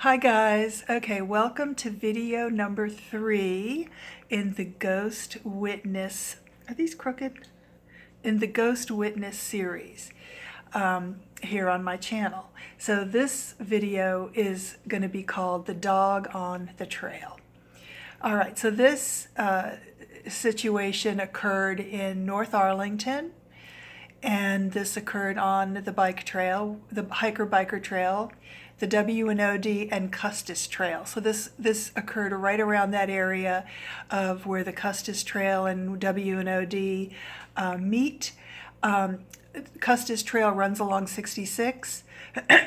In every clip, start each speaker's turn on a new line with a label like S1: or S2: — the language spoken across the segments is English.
S1: Hi guys. Okay, welcome to video number 3 in the Ghost Witness. Are these crooked? In the Ghost Witness series here on my channel. So this video is going to be called The Dog on the Trail. All right, so this situation occurred in North Arlington, and this occurred on the bike trail, the hiker-biker trail, the W&OD and Custis Trail. So this occurred right around that area of where the Custis Trail and W&OD meet. Custis Trail runs along 66,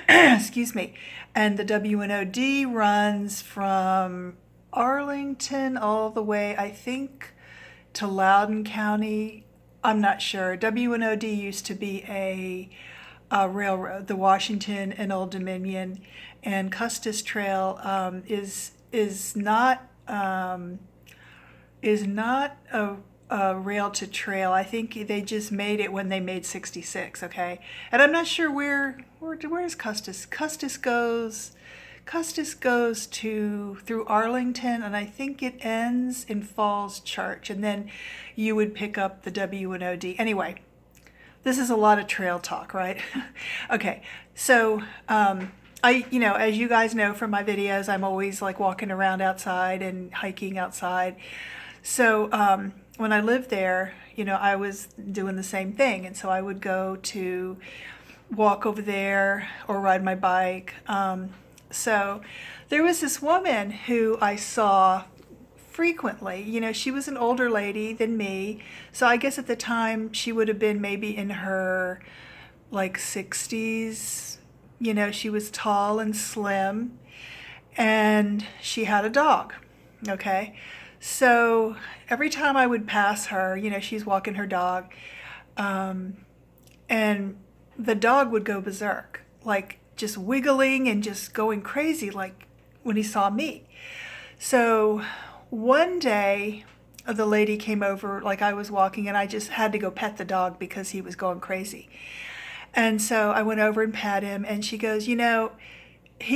S1: excuse me, and the W&OD runs from Arlington all the way, I think, to Loudoun County. I'm not sure. W&OD used to be a railroad, the Washington and Old Dominion, and Custis Trail is not a rail to trail. I think they just made it when they made 66. Okay, and I'm not sure where's Custis. Custis goes through Arlington, and I think it ends in Falls Church, and then you would pick up the W&OD. Anyway, this is a lot of trail talk, right? Okay, so as you guys know from my videos, I'm always like walking around outside and hiking outside. So when I lived there, I was doing the same thing, and so I would go to walk over there or ride my bike. So there was this woman who I saw frequently. She was an older lady than me. So I guess at the time she would have been maybe in her like 60s. She was tall and slim, and she had a dog. Okay. So every time I would pass her, she's walking her dog, and the dog would go berserk, like just wiggling and just going crazy, like when he saw me. So one day the lady came over, like I was walking, and I just had to go pet the dog because he was going crazy. And so I went over and pat him, and she goes, he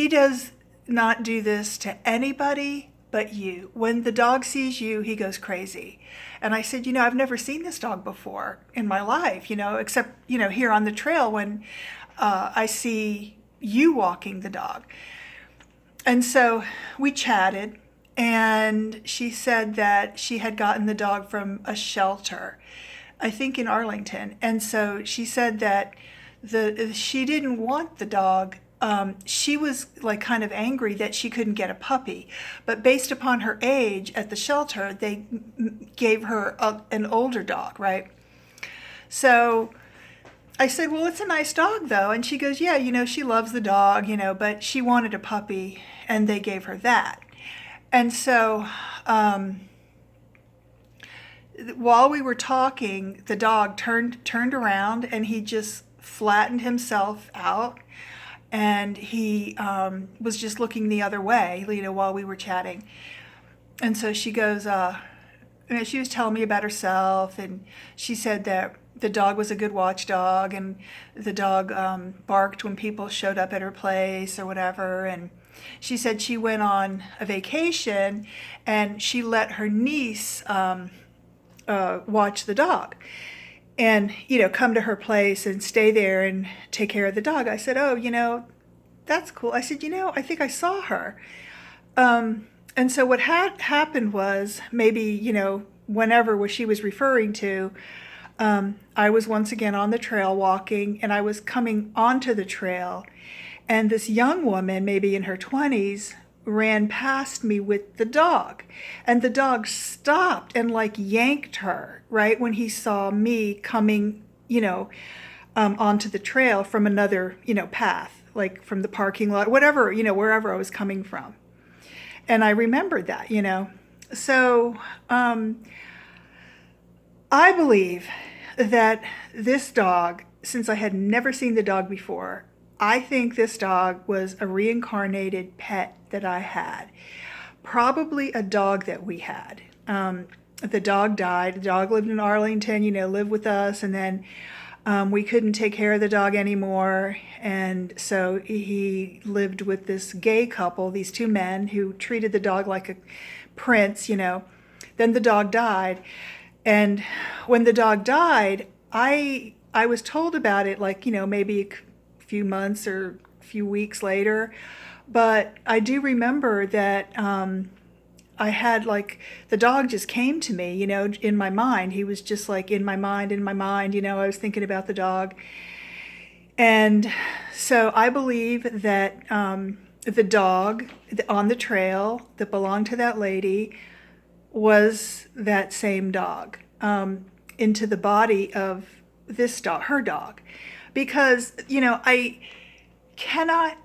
S1: does not do this to anybody but you. When the dog sees you, he goes crazy. And I said, I've never seen this dog before in my life, except, here on the trail when I see you walking the dog. And so we chatted, and she said that she had gotten the dog from a shelter, I think in Arlington. And so she said that she didn't want the dog. She was like kind of angry that she couldn't get a puppy, but based upon her age at the shelter, they gave her an older dog, right? So I said, well, it's a nice dog though. And she goes, yeah, she loves the dog, but she wanted a puppy, and they gave her that. And so while we were talking, the dog turned around, and he just flattened himself out, and he was just looking the other way, while we were chatting. And so she goes, she was telling me about herself, and she said that the dog was a good watchdog, and the dog barked when people showed up at her place or whatever. And she said she went on a vacation, and she let her niece watch the dog, and come to her place and stay there and take care of the dog. I said, oh, that's cool. I said, I think I saw her. And so what had happened was, maybe whenever she was referring to, I was once again on the trail walking, and I was coming onto the trail, and this young woman, maybe in her 20s, ran past me with the dog, and the dog stopped and like yanked her right when he saw me coming, onto the trail from another, path, like from the parking lot, whatever, wherever I was coming from. And I remembered that, So I believe that this dog, since I had never seen the dog before, I think this dog was a reincarnated pet that I had. Probably a dog that we had. The dog died. The dog lived in Arlington, lived with us, and then We couldn't take care of the dog anymore, and so he lived with this gay couple, these two men who treated the dog like a prince, you know. Then the dog died, and when the dog died, I was told about it like, you know, maybe a few months or a few weeks later, but I do remember that I had like, the dog just came to me, you know, in my mind. He was just like in my mind, you know, I was thinking about the dog. And so I believe that the dog on the trail that belonged to that lady was that same dog, into the body of this dog, her dog. Because, you know, I cannot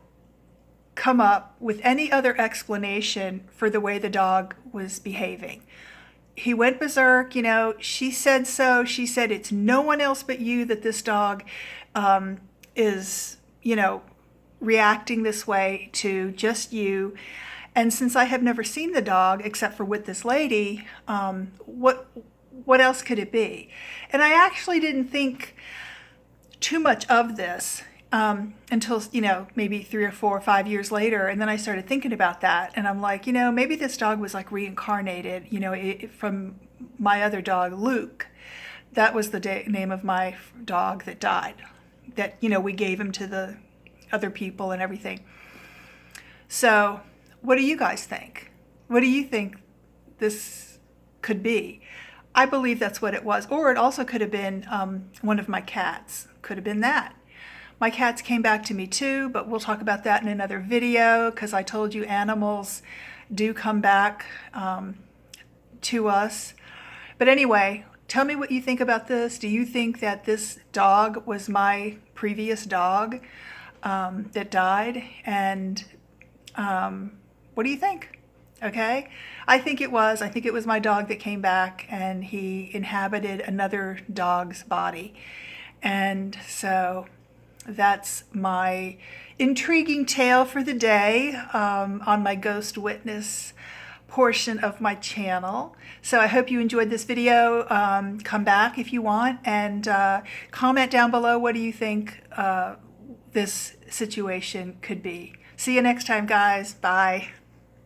S1: come up with any other explanation for the way the dog was behaving. He went berserk, you know, she said so. She said it's no one else but you that this dog is, you know, reacting this way to, just you. And since I have never seen the dog except for with this lady, what else could it be? And I actually didn't think too much of this until, you know, maybe 3 or 4 or 5 years later. And then I started thinking about that. And I'm like, you know, maybe this dog was like reincarnated, you know, from my other dog, Luke. That was the name of my dog that died, that, you know, we gave him to the other people and everything. So what do you guys think? What do you think this could be? I believe that's what it was. Or it also could have been one of my cats. Could have been that. My cats came back to me too, but we'll talk about that in another video, because I told you animals do come back to us. But anyway, tell me what you think about this. Do you think that this dog was my previous dog that died? And what do you think? Okay, I think it was. I think it was my dog that came back, and he inhabited another dog's body. And so that's my intriguing tale for the day on my Ghost Witness portion of my channel. So I hope you enjoyed this video. Come back if you want, and comment down below, what do you think this situation could be. See you next time, guys. Bye.